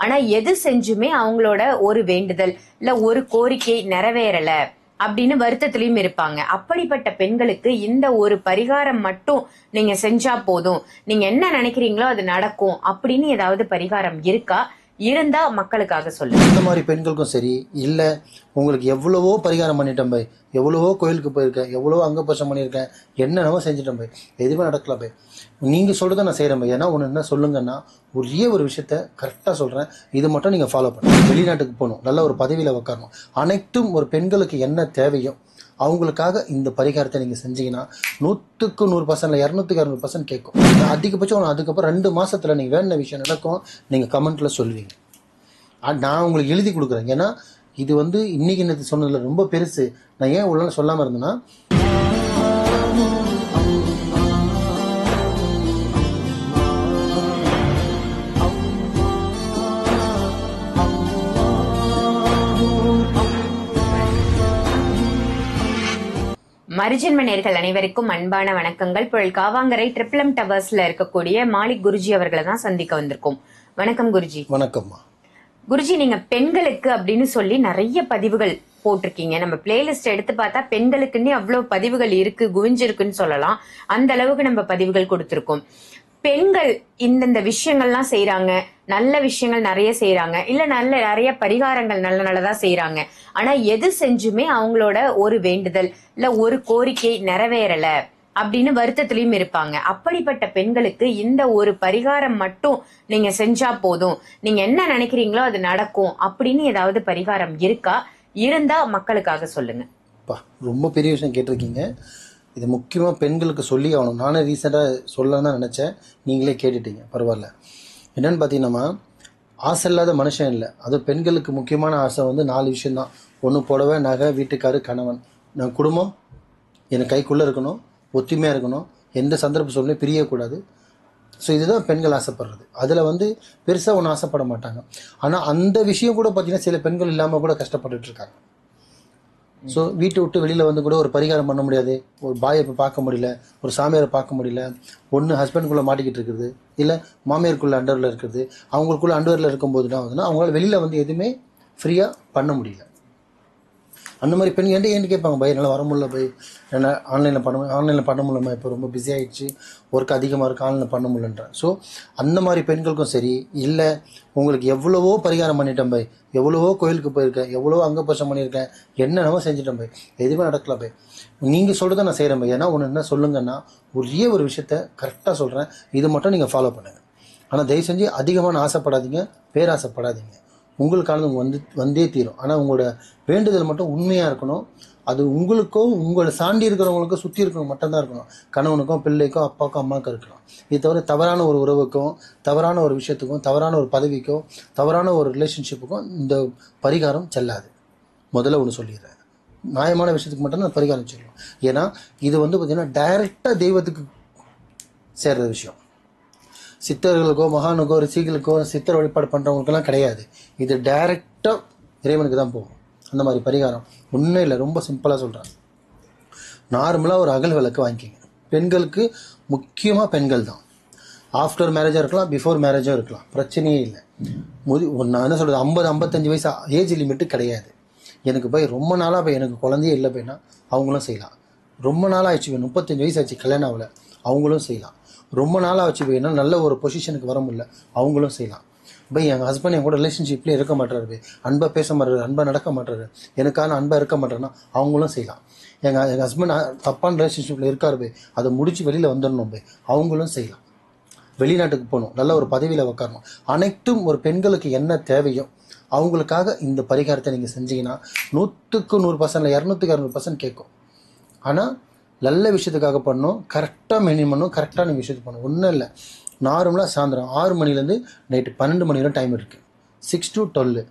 ஆனா எது செஞ்சுமே அவங்களோட ஒரு வேண்டுதல் இல்ல ஒரு கோரிக்கை நிறைவேறல அப்படின்னு வருத்தத்திலயும் இருப்பாங்க. அப்படிப்பட்ட பெண்களுக்கு இந்த ஒரு பரிகாரம் மட்டும் நீங்க செஞ்சா போதும், நீங்க என்ன நினைக்கிறீங்களோ அது நடக்கும் அப்படின்னு ஏதாவது பரிகாரம் இருக்கா? இருந்தா மக்களுக்காக சொல்லுங்க. இந்த மாதிரி பெண்களுக்கும் சரி, இல்லை உங்களுக்கு எவ்வளவோ பரிகாரம் பண்ணிட்டேன் போய், எவ்வளவோ கோயிலுக்கு போயிருக்கேன், எவ்வளவோ அங்கபோஷம் பண்ணியிருக்கேன், என்னென்னவோ செஞ்சுட்டேன் போய், எதுவுமே நடக்கல போய், நீங்கள் சொல்கிறத நான் செய்கிறேன் போய். ஏன்னா ஒன்று என்ன சொல்லுங்கன்னா, ஒரே ஒரு விஷயத்த கரெக்டாக சொல்கிறேன், இது மட்டும் நீங்கள் ஃபாலோ பண்ணுங்க. வெளிநாட்டுக்கு போகணும், நல்ல ஒரு பதவியில் உட்காரணும், அனைத்தும் ஒரு பெண்களுக்கு என்ன தேவையோ அவங்களுக்காக இந்த பரிகாரத்தை நீங்கள் செஞ்சீங்கன்னா 100க்கு 100%, 200க்கு 200% கேட்கும். அதிகபட்சம் அதுக்கப்புறம் 2 மாதத்தில் நீங்கள் வேணுன விஷயம் நடக்கும். நீங்கள் கமெண்ட்டில் சொல்லுவீங்க. நான் உங்களுக்கு எழுதி கொடுக்குறேன். ஏன்னா இது வந்து இன்னைக்கு நேற்று சொன்னதில் ரொம்ப பெருசு. நான் ஏன் உள்ள சொல்லாமல் இருந்தேன்னா, மருஜன்ம நேயர்கள் அனைவருக்கும் அன்பான வணக்கங்கள். புழல் காவாங்கரை ட்ரிபிள் டவர்ஸ்ல இருக்கக்கூடிய மாலிக் குருஜி அவர்களை தான் சந்திக்க வந்திருக்கோம். வணக்கம் குருஜி. வணக்கம்மா. குருஜி, நீங்க பெண்களுக்கு அப்படின்னு சொல்லி நிறைய பதிவுகள் போட்டிருக்கீங்க. நம்ம பிளேலிஸ்ட் எடுத்து பார்த்தா பெண்களுக்குன்னே அவ்வளவு பதிவுகள் இருக்கு, குவிஞ்சிருக்குன்னு சொல்லலாம். அந்த அளவுக்கு நம்ம பதிவுகள் கொடுத்திருக்கோம். பெண்கள் இந்தந்த விஷயங்கள்லாம் செய்யறாங்க, நல்ல விஷயங்கள் நிறைய செய்யறாங்க, இல்ல நிறைய பரிகாரங்கள் நல்லதா செய்யறாங்க. ஆனா எது செஞ்சுமே அவங்களோட ஒரு வேண்டுதல் இல்ல ஒரு கோரிக்கை நிறைவேறல அப்படின்னு வருத்தத்திலயும் இருப்பாங்க. அப்படிப்பட்ட பெண்களுக்கு இந்த ஒரு பரிகாரம் மட்டும் நீங்க செஞ்சா போதும், நீங்க என்ன நினைக்கிறீங்களோ அது நடக்கும் அப்படின்னு ஏதாவது பரிகாரம் இருக்கா? இருந்தா மக்களுக்காக சொல்லுங்க. ரொம்ப பெரிய விஷயம் கேட்டிருக்கீங்க. இது முக்கியமாக பெண்களுக்கு சொல்லி ஆகணும். நானே ரீசெண்டாக சொல்லலாம் தான் நினச்சேன், நீங்களே கேட்டுட்டீங்க, பரவாயில்ல. என்னென்னு பார்த்தீங்கன்னா, ஆசை இல்லாத மனுஷன் இல்லை. அது பெண்களுக்கு முக்கியமான ஆசை வந்து 4 விஷயந்தான். ஒன்று புடவை, நகை, வீட்டுக்காரு, கணவன். நான் குடும்பம் எனக்கு கைக்குள்ளே இருக்கணும், ஒத்துமையாக இருக்கணும், எந்த சந்தர்ப்ப சூழ்நிலையும் பிரியக்கூடாது. ஸோ இதுதான் பெண்கள் ஆசைப்படுறது. அதில் வந்து பெருசாக ஒன்றும் ஆசைப்பட மாட்டாங்க. ஆனால் அந்த விஷயம் கூட பார்த்தீங்கன்னா சில பெண்கள் இல்லாமல் கூட கஷ்டப்பட்டுட்டு இருக்காங்க. ஸோ வீட்டை விட்டு வெளியில் வந்து கூட ஒரு பரிகாரம் பண்ண முடியாது, ஒரு பாயை பார்க்க முடியல, ஒரு சாமியாரை பார்க்க முடியல, ஒன்று ஹஸ்பண்டுக்குள்ளே மாட்டிக்கிட்டு இருக்குது, இல்லை மாமியாருக்குள்ளே அண்டரில் இருக்குது. அவங்களுக்குள்ள அண்டரில் இருக்கும்போது தான் வந்துன்னா அவங்களால வெளியில் வந்து எதுவுமே ஃப்ரீயாக பண்ண முடியல. அந்த மாதிரி பெண் ஏன்ட்டு கேட்பாங்க, பை என்னால் வர முடியல, பை என்ன ஆன்லைனில் பண்ண முடியலமா, இப்போ ரொம்ப பிஸி ஆகிடுச்சு, ஒர்க் அதிகமாக இருக்குது, ஆன்லைனில் பண்ண முடியலன்றேன். ஸோ அந்த மாதிரி பெண்களுக்கும் சரி, இல்லை உங்களுக்கு எவ்வளவோ பரிகாரம் பண்ணிட்டேன் பை, எவ்வளவோ கோயிலுக்கு போயிருக்கேன், எவ்வளவோ அங்கபோஷம் பண்ணியிருக்கேன், என்னென்னவோ செஞ்சுட்டேன் பை, எதுவுமே நடக்கல பை, நீங்கள் சொல்கிறத நான் செய்கிறேன் பை. ஏன்னா ஒன்று என்ன சொல்லுங்கன்னா, ஒரே ஒரு விஷயத்த கரெக்டாக சொல்கிறேன், இது மட்டும் நீங்கள் ஃபாலோ பண்ணுங்கள். ஆனால் தயவு செஞ்சு அதிகமான ஆசைப்படாதீங்க, பேராசைப்படாதீங்க. உங்களுக்கானது வந்தே தீரும். ஆனால் உங்களோட வேண்டுதல் மட்டும் உண்மையாக இருக்கணும். அது உங்களுக்கும் உங்களை சாண்டி இருக்கிறவங்களுக்கும் சுற்றி இருக்கிறவங்க மட்டும்தான் இருக்கணும். கணவனுக்கும் பிள்ளைக்கும் அப்பாவுக்கும் அம்மாவுக்கும் இருக்கலாம். இது தவிர தவறான ஒரு உறவுக்கும், தவறான ஒரு விஷயத்துக்கும், தவறான ஒரு பதவிக்கும், தவறான ஒரு ரிலேஷன்ஷிப்புக்கும் இந்த பரிகாரம் செல்லாது. முதல்ல ஒன்று சொல்லிடுறேன், நியாயமான விஷயத்துக்கு மட்டும்தான் பரிகாரம் சொல்லுவோம். ஏன்னா இது வந்து பார்த்திங்கன்னா டைரெக்டாக தெய்வத்துக்கு சேர்ற விஷயம். சித்தர்களுக்கோ மகானுக்கோ ரிஷிகளுக்கோ சித்தர் வழிபாடு பண்ணுறவங்களுக்கெல்லாம் கிடையாது. இது டைரெக்டாக இறைவனுக்கு தான் போகும். அந்த மாதிரி பரிகாரம் ஒன்றும் இல்லை, ரொம்ப சிம்பிளாக சொல்கிறேன். நார்மலாக ஒரு அகல் விளக்கு வாங்கிக்கிங்க. பெண்களுக்கு முக்கியமாக பெண்கள் தான். ஆஃப்டர் மேரேஜாக இருக்கலாம், பிஃபோர் மேரேஜாக இருக்கலாம், பிரச்சனையே இல்லை. நான் என்ன சொல்கிறது, 50-55 வயசு ஏஜ் லிமிட்டு கிடையாது. எனக்கு போய் ரொம்ப நாளாக போய் எனக்கு குழந்தையே இல்லை போய்னா அவங்களும் செய்யலாம். ரொம்ப நாளாக ஆச்சு, 35 வயசு ஆச்சு கல்யாணம் ஆகலை, அவங்களும் செய்யலாம். ரொம்ப நாளாக வச்சு போயின்னா நல்ல ஒரு பொசிஷனுக்கு வர முடியல, அவங்களும் செய்யலாம். பை எங்கள் ஹஸ்பண்ட் என் கூட ரிலேஷன்ஷிப்லேயே இருக்க மாட்டாரு, அன்பாக பேச மாட்டாரு, அன்பாக நடக்க மாட்டாரு, எனக்கான அன்பாக இருக்க மாட்டேன்னா அவங்களும் செய்யலாம். எங்கள் ஹஸ்பண்ட் தப்பான ரிலேஷன்ஷிப்பில் இருக்காரு பை, அதை முடித்து வெளியில் வந்துடணும் பை, அவங்களும் செய்யலாம். வெளிநாட்டுக்கு போகணும், நல்ல ஒரு பதவியில் உட்காரணும், அனைத்தும் ஒரு பெண்களுக்கு என்ன தேவையோ அவங்களுக்காக இந்த பரிகாரத்தை நீங்கள் செஞ்சீங்கன்னா 100க்கு 100%, 200க்கு 200% கேட்கும். ஆனால் நல்ல விஷயத்துக்காக பண்ணணும், கரெக்டாக மெயின்டைன் பண்ணணும், கரெக்டான விஷயத்துக்கு பண்ணணும். ஒன்றும் இல்லை, நார்மலாக சாயந்தரம் 6 மணிலேருந்து நைட்டு 12 மணி வரை டைம் இருக்குது. 6 to 12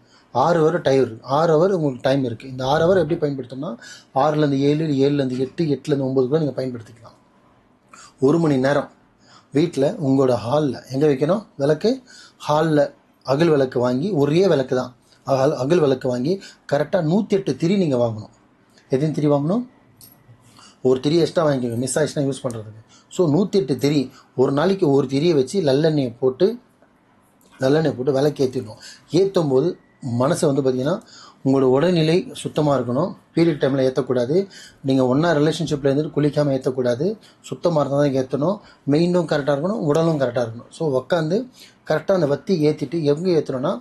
6 ஹவர் டைம் இருக்குது. 6 ஹவர் உங்களுக்கு டைம் இருக்குது. இந்த 6 ஹவர் எப்படி பயன்படுத்தணும்னா 6லேருந்து 7, 7லேருந்து 8, 8லேருந்து 9 கூட நீங்கள் பயன்படுத்திக்கலாம். 1 மணி நேரம் வீட்டில் உங்களோட ஹாலில் எங்கே வைக்கணும் விளக்கு, ஹாலில் அகல் விளக்கு வாங்கி, ஒரே விளக்கு தான் அகல் விளக்கு வாங்கி கரெக்டாக 108 திரி நீங்கள் வாங்கணும். எத்தனை திரி வாங்கணும்? ஒரு திரி எக்ஸ்ட்ரா வாங்கிக்கோங்க, மிஸ் ஆகிடுச்சுன்னா யூஸ் பண்ணுறதுக்கு. ஸோ 108 திரி, ஒரு நாளைக்கு ஒரு திரியை வச்சு நல்லெண்ணெயை போட்டு நல்லெண்ணெய் போட்டு விளக்கு ஏற்றிடணும். ஏற்றும் போது மனசை வந்து பார்த்தீங்கன்னா உங்களோட உடல்நிலை சுத்தமாக இருக்கணும். பீரியட் டைமில் ஏற்றக்கூடாது. நீங்கள் ஒன்றா ரிலேஷன்ஷிப்பில் இருந்துட்டு குளிக்காமல் ஏற்றக்கூடாது. சுத்தமாக இருந்தால் தான் ஏற்றணும். மெயினும் கரெக்டாக இருக்கணும், உடலும் கரெக்டாக இருக்கணும். ஸோ உட்காந்து கரெக்டாக அந்த வத்தி ஏற்றிட்டு எங்கே ஏற்றணும்னா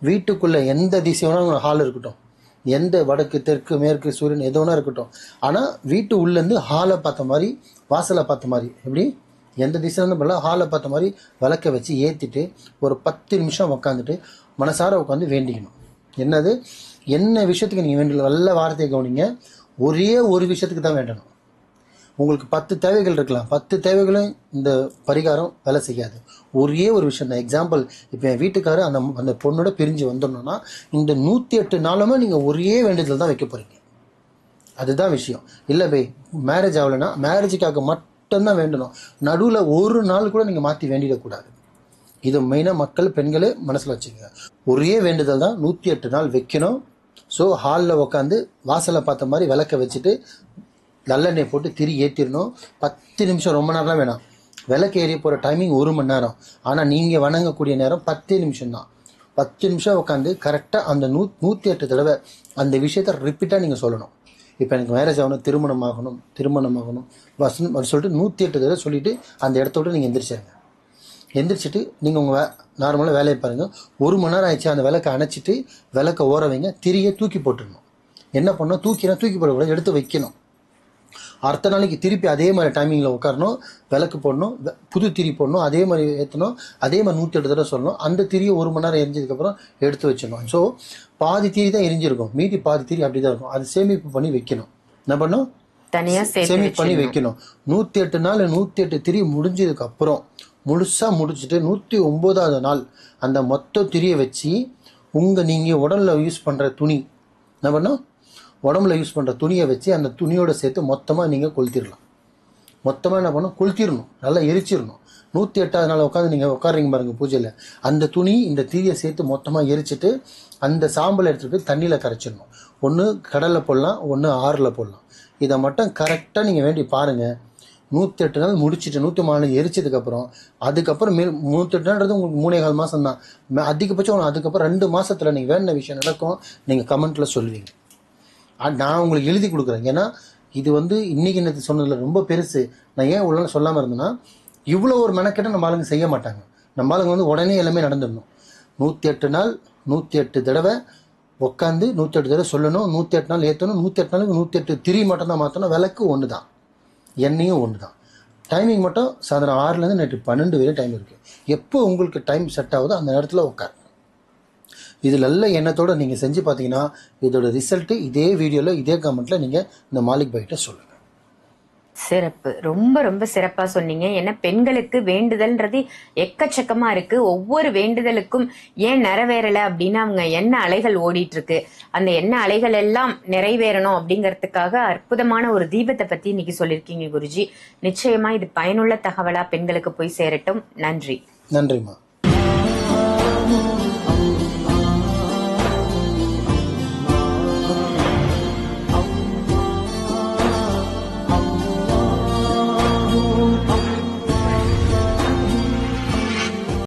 வீட்டுக்குள்ளே எந்த திசையோனா உங்கள் ஹால் இருக்கட்டும், எந்த வடக்கு தெற்கு மேற்கு சூரியன் எது வேணா இருக்கட்டும், ஆனால் வீட்டு உள்ளேருந்து ஹாலை பார்த்த மாதிரி வாசலை பார்த்த மாதிரி எப்படி எந்த திசையிலேருந்து பண்ணலாம் ஹாலை பார்த்த மாதிரி விளக்க வச்சு ஏற்றிட்டு ஒரு 10 நிமிஷம் உட்காந்துட்டு மனசார உட்காந்து வேண்டிக்கணும். என்னது என்ன விஷயத்துக்கு நீங்கள் வேண்டிய நல்ல வார்த்தையை கவனிங்க. ஒரே ஒரு விஷயத்துக்கு தான் வேண்டணும். உங்களுக்கு 10 தேவைகள் இருக்கலாம், 10 தேவைகளும் இந்த பரிகாரம் வேலை செய்யாது. ஒரே ஒரு விஷயம் தான். எக்ஸாம்பிள், இப்போ என் வீட்டுக்காரர் அந்த பொண்ணோட பிரிஞ்சு வந்துடணும்னா இந்த 108 நாளுமே நீங்கள் ஒரே வேண்டுதல் தான் வைக்க போகிறீங்க. அதுதான் விஷயம். இல்லை பை மேரேஜ் ஆகலைன்னா மேரேஜுக்காக மட்டும்தான் வேண்டணும். நடுவில் ஒரு நாள் கூட நீங்கள் மாற்றி வேண்டிடக்கூடாது. இது மெயினாக மக்கள் பெண்களே மனசில் வச்சுக்கோங்க. ஒரே வேண்டுதல் தான் 108 நாள் வைக்கணும். ஸோ ஹாலில் உட்காந்து வாசலை பார்த்த மாதிரி விளக்க வச்சுட்டு நல்லெண்ணெய் போட்டு திரி ஏற்றிடணும். 10 நிமிஷம், ரொம்ப நேரம்லாம் வேணாம். விளக்கு ஏறி போகிற டைமிங் 1 மணி நேரம். ஆனால் நீங்கள் வணங்கக்கூடிய நேரம் 10 நிமிஷம் தான். 10 நிமிஷம் உட்காந்து கரெக்டாக அந்த 108 தடவை அந்த விஷயத்தை ரிப்பீட்டாக நீங்கள் சொல்லணும். இப்போ எனக்கு மேரேஜ் ஆகணும், திருமணம் ஆகணும் வசனம் சொல்லிட்டு 108 தடவை சொல்லிவிட்டு அந்த இடத்த விட்டு நீங்கள் எந்திரிச்சிருங்க. எந்திரிச்சிட்டு நீங்கள் உங்கள் நார்மலாக வேலையை பாருங்கள். 1 மணி நேரம் ஆயிடுச்சு. அந்த விளக்கை அணைச்சிட்டு விளக்கை ஓர வைங்க. திரியை தூக்கி போட்டுடணும். என்ன பண்ணணும், தூக்கி போடக்கூடாது, எடுத்து வைக்கணும். அடுத்த நாளைக்கு திருப்பி அதே மாதிரி டைமிங்கில் உட்காரணும், விளக்கு போடணும், புது திரி போடணும், அதே மாதிரி ஏற்றணும், அதே மாதிரி 108 தடவை சொல்லணும். அந்த திரியை 1 மணி நேரம் எரிஞ்சதுக்கப்புறம் எடுத்து வச்சிடணும். ஸோ பாதி திரி தான் எரிஞ்சிருக்கும், மீதி பாதி திரி அப்படி தான் இருக்கும். அது சேமிப்பு பண்ணி வைக்கணும். என்ன பண்ணணும், சேமிப்பு பண்ணி வைக்கணும். 108 நாள் 108 திரி முடிஞ்சதுக்கு அப்புறம் முழுசாக முடிச்சுட்டு 109வது நாள் அந்த மொத்த திரியை வச்சு நீங்கள் உடலில் யூஸ் பண்ணுற துணி என்ன பண்ணணும், உடம்புல யூஸ் பண்ணுற துணியை வச்சு அந்த துணியோட சேர்த்து மொத்தமாக நீங்கள் கொளுத்திடலாம். மொத்தமாக என்ன பண்ணணும், கொளுத்திடணும், நல்லா எரிச்சிடணும். 108வது நாள் உட்காந்து நீங்கள் உட்காடுறீங்க பாருங்க பூஜையில், அந்த துணி இந்த தீயை சேர்த்து மொத்தமாக எரிச்சிட்டு அந்த சாம்பலை எடுத்துகிட்டு தண்ணியில் கரைச்சிடணும். ஒன்று கடலில் போடலாம், ஒன்று ஆறில் போடலாம். இதை மட்டும் கரெக்டாக நீங்கள் வேண்டி பாருங்கள். 108 நாள் முடிச்சுட்டு 103 நாள் எரிச்சதுக்கப்புறம் அதுக்கப்புறம் 108 நாள்ன்றது உங்களுக்கு 3.25 மாதம் தான். அதிகபட்சம் அதுக்கப்புறம் 2 மாதத்தில் நீங்கள் வேண்டின விஷயம் நடக்கும். நீங்கள் கமெண்ட்டில் சொல்லுவீங்க. நான் உங்களுக்கு எழுதி கொடுக்குறேன். ஏன்னா இது இன்னைக்கு நேற்று சொன்னதில் ரொம்ப பெருசு. நான் ஏன் உள்ள சொல்லாமல் இருந்தேன்னா, இவ்வளோ ஒரு மெனக்கெட்ட நம்ம ஆளுங்க செய்ய மாட்டாங்க. நம்ம ஆளுங்க உடனே எல்லாமே நடந்துடணும். 108 நாள் 108 தடவை உட்காந்து 108 தடவை சொல்லணும். 108 நாள் ஏற்றணும். 108 நாளுக்கு 108 திரி மட்டும் தான் மாற்றணும். விளக்கு ஒன்று தான், எண்ணெயும் ஒன்று தான். டைமிங் மட்டும் சாயந்தரம் 6லேருந்து நைட்டு 12 வரை டைம் இருக்குது. எப்போ உங்களுக்கு டைம் செட் ஆகுதோ அந்த நேரத்தில் உட்காரு. இது நல்ல எண்ணத்தோடு நீங்கள் செஞ்சு பார்த்தீங்கன்னா இதோட ரிசல்ட்டு இதே வீடியோவில் இதே கமெண்ட்டில் நீங்கள் இந்த மாலிக் பாய்கிட்ட சொல்லுங்கள். சிறப்பு, ரொம்ப ரொம்ப சிறப்பா சொன்னீங்க. ஏன்னா பெண்களுக்கு வேண்டுதல்ன்றது எக்கச்சக்கமா இருக்கு. ஒவ்வொரு வேண்டுதலுக்கும் ஏன் நிறைவேறல அப்படின்னு அவங்க என்ன அலைகள் ஓடிட்டு இருக்கு, அந்த என்ன அலைகள் எல்லாம் நிறைவேறணும் அப்படிங்கறதுக்காக அற்புதமான ஒரு தீபத்தை பத்தி இன்னைக்கு சொல்லியிருக்கீங்க குருஜி. நிச்சயமா இது பயனுள்ள தகவலா பெண்களுக்கு போய் சேரட்டும். நன்றி. நன்றிம்மா.